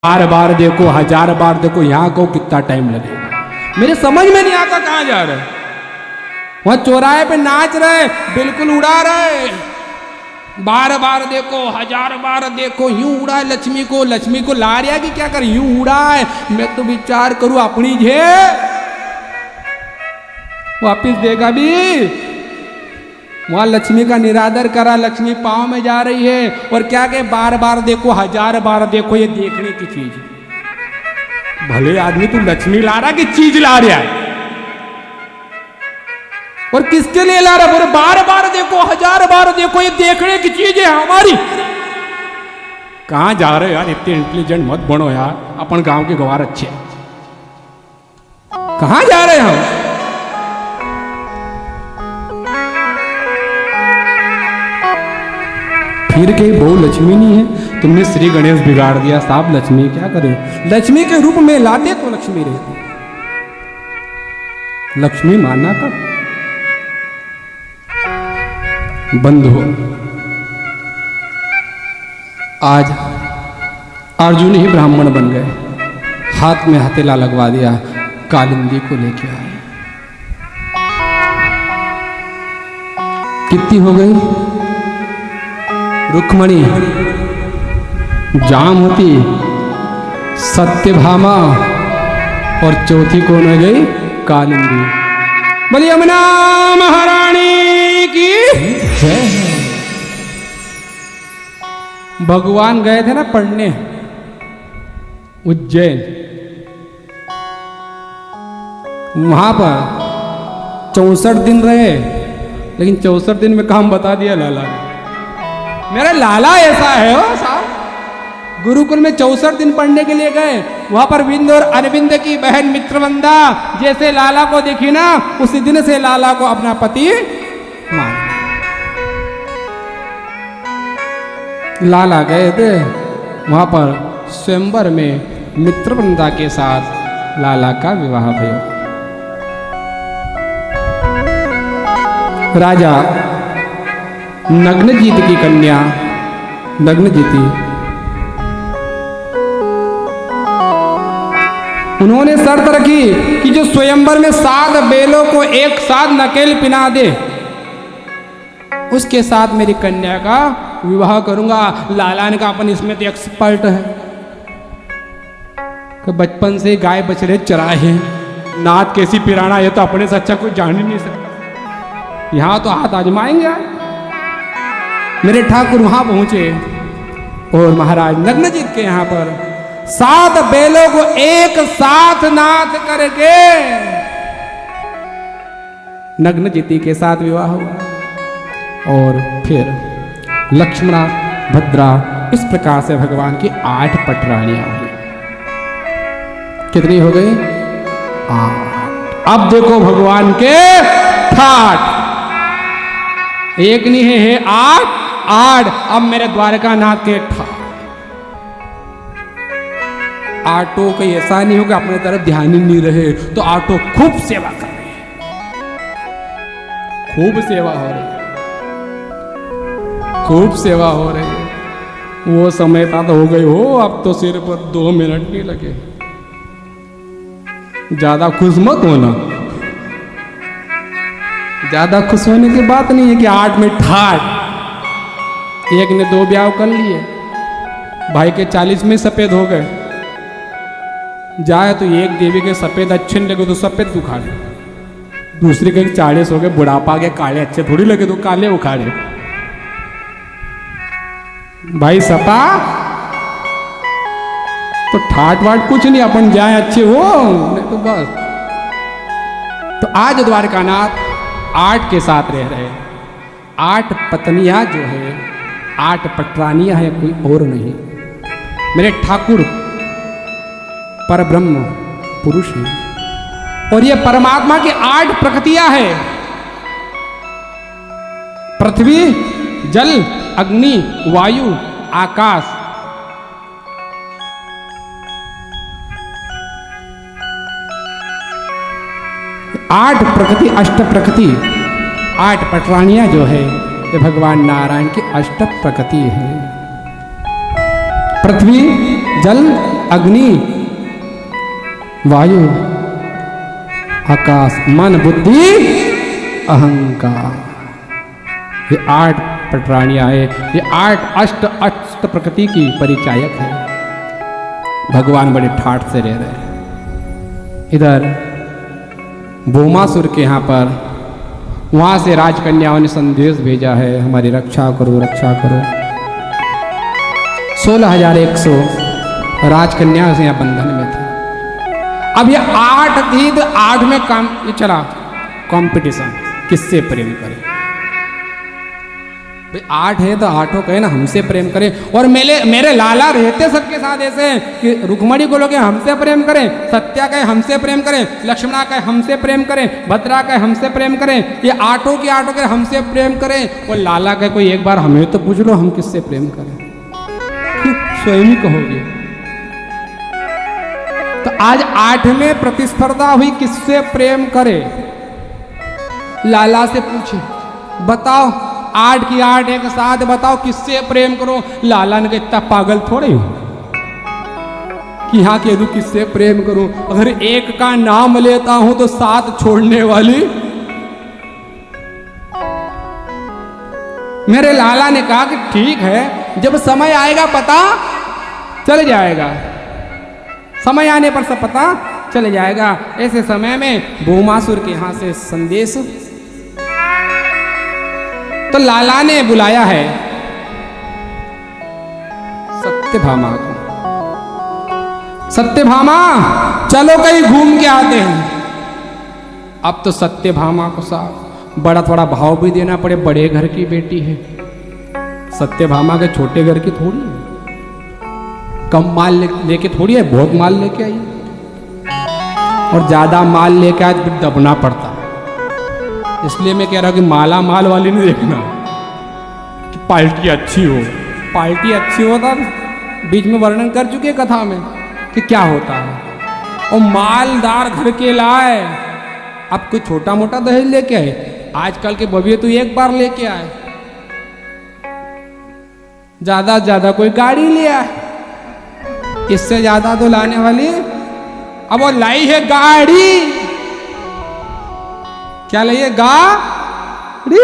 बार बार देखो, हजार बार देखो, यहाँ को कितना टाइम लगेगा। मेरे समझ में नहीं आता कहाँ जा रहे। वहां चौराहे पे नाच रहे, बिल्कुल उड़ा रहे। बार बार देखो, हजार बार देखो, यूं उड़ा है लक्ष्मी को। लक्ष्मी को ला रहा कि क्या कर, यूं उड़ा है। मैं तो विचार करूं अपनी झे वापिस देगा भी। वहां लक्ष्मी का निरादर करा, लक्ष्मी पांव में जा रही है और क्या कहे, बार बार देखो, हजार बार देखो। ये देखने की चीज, भले आदमी तू लक्ष्मी ला रहा कि चीज ला रहा है, और किसके लिए ला रहा? बोले बार बार देखो, हजार बार देखो, ये देखने की चीज है हमारी। कहां जा रहे हो यार, इतने इंटेलिजेंट मत बनो यार। अपन गांव के गवार अच्छे, कहां जा रहे हैं हम? फिर कहीं बहु लक्ष्मी नहीं है, तुमने श्री गणेश बिगाड़ दिया साहब। लक्ष्मी क्या करे, लक्ष्मी के रूप में लाते तो लक्ष्मी रहती। लक्ष्मी मानना कब? बंधु, आज अर्जुन ही ब्राह्मण बन गए, हाथ में हथेला लगवा दिया, कालिंदी को लेके आए। कितनी हो गई? रुक्मणी, जामवती, सत्यभामा और चौथी कौन हो गई? कालिंदी। बोली यमुना महारानी की जय। भगवान गए थे ना पढ़ने उज्जैन, वहां पर 64 दिन रहे, लेकिन 64 दिन में काम बता दिया लाला ने। मेरा लाला ऐसा है हो साहब। गुरुकुल में 64 दिन पढ़ने के लिए गए, वहां पर विंद और अरविंद की बहन मित्रवंदा जैसे लाला को देखी ना, उसी दिन से लाला को अपना पति मान। लाला गए थे वहां पर स्वयंवर में, मित्रवंदा के साथ लाला का विवाह भयो। राजा नग्नजीत की कन्या नग्नजीती, उन्होंने शर्त रखी कि जो स्वयंवर में 7 बेलों को एक साथ नकेल पिना दे, उसके साथ मेरी कन्या का विवाह करूंगा। लाला ने कहा अपन इसमें तो एक्सपर्ट है, कि बचपन से गाय बछड़े चराए हैं, नाथ कैसी पिराना, ये तो अपने से अच्छा कोई जान ही नहीं सकता। यहां तो हाथ आजमाएंगे। मेरे ठाकुर वहां पहुंचे और महाराज नग्नजीत के यहां पर 7 बेलों को एक साथ नाथ करके नग्नजीती के साथ विवाह हुआ। और फिर लक्ष्मणा, भद्रा, इस प्रकार से भगवान की 8 पटरानियां हुई। कितनी हो गई? 8। अब देखो भगवान के ठाट, एक नहीं है 8। अब मेरे द्वारका नाथ के ठाट। आटो कहीं ऐसा नहीं होगा अपने तरफ ध्यान ही नहीं रहे, तो आटो खूब सेवा कर रहे हैं, खूब सेवा हो रही है, खूब सेवा हो रही है। वो समय था तो हो गई हो, अब तो सिर पर 2 मिनट नहीं लगे। ज्यादा खुश मत होना, ज्यादा खुश होने की बात नहीं है कि 8 में ठाट। एक ने 2 ब्याह कर लिए, भाई के 40 में सफेद हो गए। जाए तो एक देवी के सफेद अच्छे नहीं लगे तो सफेद उखाड़े, दूसरे के 40 हो गए, बुढ़ापा के काले अच्छे थोड़ी लगे तो काले उखाड़े। भाई सपा तो ठाट वाट कुछ नहीं, अपन जाए अच्छे हो नहीं तो बस। तो आज द्वारकानाथ 8 के साथ रह रहे। 8 पत्नियां जो है, 8 पटरानियां है, कोई और नहीं। मेरे ठाकुर परब्रह्म पुरुष है, और ये परमात्मा की 8 प्रकृतियां है। पृथ्वी, जल, अग्नि, वायु, आकाश। आठ प्रकृति, अष्ट प्रकृति, 8 पटरानियां जो है ये भगवान नारायण की अष्ट प्रकृति है। पृथ्वी, जल, अग्नि, वायु, आकाश, मन, बुद्धि, अहंकार। ये 8 प्राणियां है, ये 8 अष्ट प्रकृति की परिचायक है। भगवान बड़े ठाठ से रह रहे हैं। इधर भौमासुर के यहाँ पर, वहां से राजकन्याओं ने संदेश भेजा है, हमारी रक्षा करो, रक्षा करो। 16,100 राजकन्या से यहाँ बंधन में थी। अब ये 8 थी तो 8 में काम ये चला कंपटीशन, किससे प्रेम करें। भाई 8 है तो 8 कहे ना हमसे प्रेम करें। और मेरे लाला रहते सबके साथ ऐसे कि रुक्मणी को लोग हमसे प्रेम करें, सत्या कहे हमसे प्रेम करें, लक्ष्मणा कहे हमसे प्रेम करें, भद्रा कहे हमसे प्रेम करें। ये 8 की 8 कहे हमसे प्रेम करें। और लाला कहे कोई एक बार हमें तो पूछ लो हम किससे प्रेम करें, स्वयं ही कहोगे। तो आज 8 में प्रतिस्पर्धा हुई किससे प्रेम करे। लाला से पूछे बताओ 8 की 8 एक साथ बताओ किससे प्रेम करो। लाला ने कहा इतना पागल थोड़े हो कि हाँ कह दूं किससे प्रेम करूं। अगर एक का नाम लेता हूं तो 7 छोड़ने वाली। मेरे लाला ने कहा कि ठीक है, जब समय आएगा पता चल जाएगा, समय आने पर सब पता चल जाएगा। ऐसे समय में भौमासुर के यहां से संदेश, तो लाला ने बुलाया है सत्यभामा को। सत्यभामा चलो कहीं घूम के आते हैं। अब तो सत्यभामा को साथ बड़ा थोड़ा भाव भी देना पड़े, बड़े घर की बेटी है। सत्यभामा के छोटे घर की थोड़ी है, कम माल लेके थोड़ी है, बहुत माल लेके आई। और ज्यादा माल लेके आज फिर दबना पड़ता। इसलिए मैं कह रहा हूं कि माला माल वाली नहीं देखना कि पार्टी अच्छी हो। पार्टी अच्छी हो तब बीच में वर्णन कर चुके कथा में कि क्या होता है। और मालदार घर के लाए, अब कोई छोटा मोटा दहेज लेके आए। आजकल के बबिये तो एक बार लेके आए, ज्यादा से ज्यादा कोई गाड़ी ले आए, इससे ज्यादा तो लाने वाली। अब वो लाई है गाड़ी, क्या लाई है गाड़ी।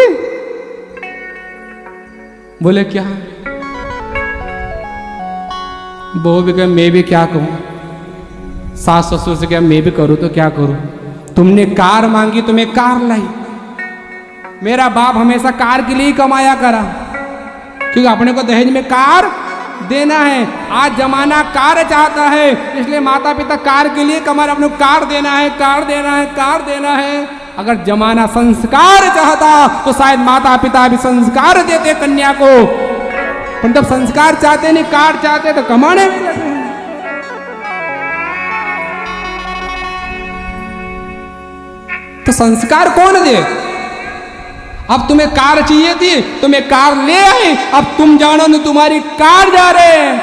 बोले क्या, वो भी कहे मैं भी क्या कहूं, सास ससुर से क्या मैं भी करूं तो क्या करूं। तुमने कार मांगी तो मैं कार लाई। मेरा बाप हमेशा कार के लिए ही कमाया करा, क्योंकि अपने को दहेज में कार देना है। आज जमाना कार चाहता है, इसलिए माता पिता कार के लिए कमा रहे, अपने को कार देना है, कार देना है, कार देना है। अगर जमाना संस्कार चाहता तो शायद माता पिता भी संस्कार देते कन्या को, पर जब संस्कार चाहते नहीं कार चाहते तो कमाने में लगे। तो संस्कार कौन दे। अब तुम्हें कार चाहिए थी, तुम्हें कार ले आए, अब तुम जानो नहीं तुम्हारी कार जा रहे हैं।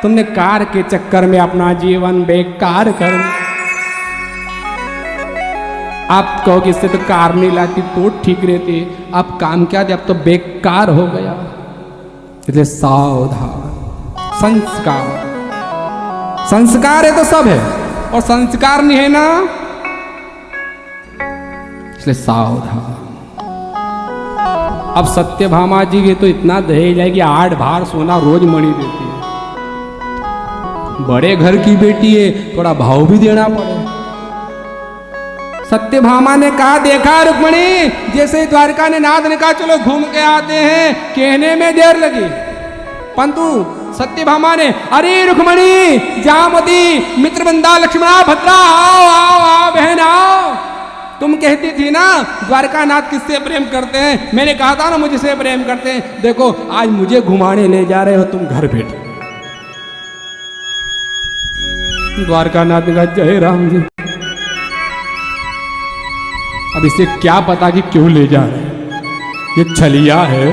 तुमने कार के चक्कर में अपना जीवन बेकार कर। आप कहो कि इससे तो कार नहीं लाती तो ठीक रहती, अब काम क्या थे, अब तो बेकार हो गया। इसलिए सावधान। संस्कार, संस्कार है तो सब है, और संस्कार नहीं है ना, इसलिए सावधान। अब सत्यभामा जी के तो इतना दहेज है कि 8 भार सोना रोज मणि देती है। बड़े घर की बेटी है, थोड़ा भाव भी देना पड़े। सत्यभामा ने कहा देखा रुक्मणी, जैसे द्वारका ने नाथ ने कहा चलो घूम के आते हैं, कहने में देर लगी, परंतु सत्यभामा ने अरे रुक्मणी, जामती, मित्रवृंदा, लक्ष्मणा, भद्रा, आओ आओ आओ बहन आओ। तुम कहती थी ना द्वारका नाथ किससे प्रेम करते हैं, मैंने कहा था ना मुझसे प्रेम करते हैं। देखो आज मुझे घुमाने ले जा रहे हो तुम घर बैठे। द्वारका नाथ ने कहा जय राम जी। अब इसे क्या पता कि क्यों ले जा रहे हैं, ये छलिया है।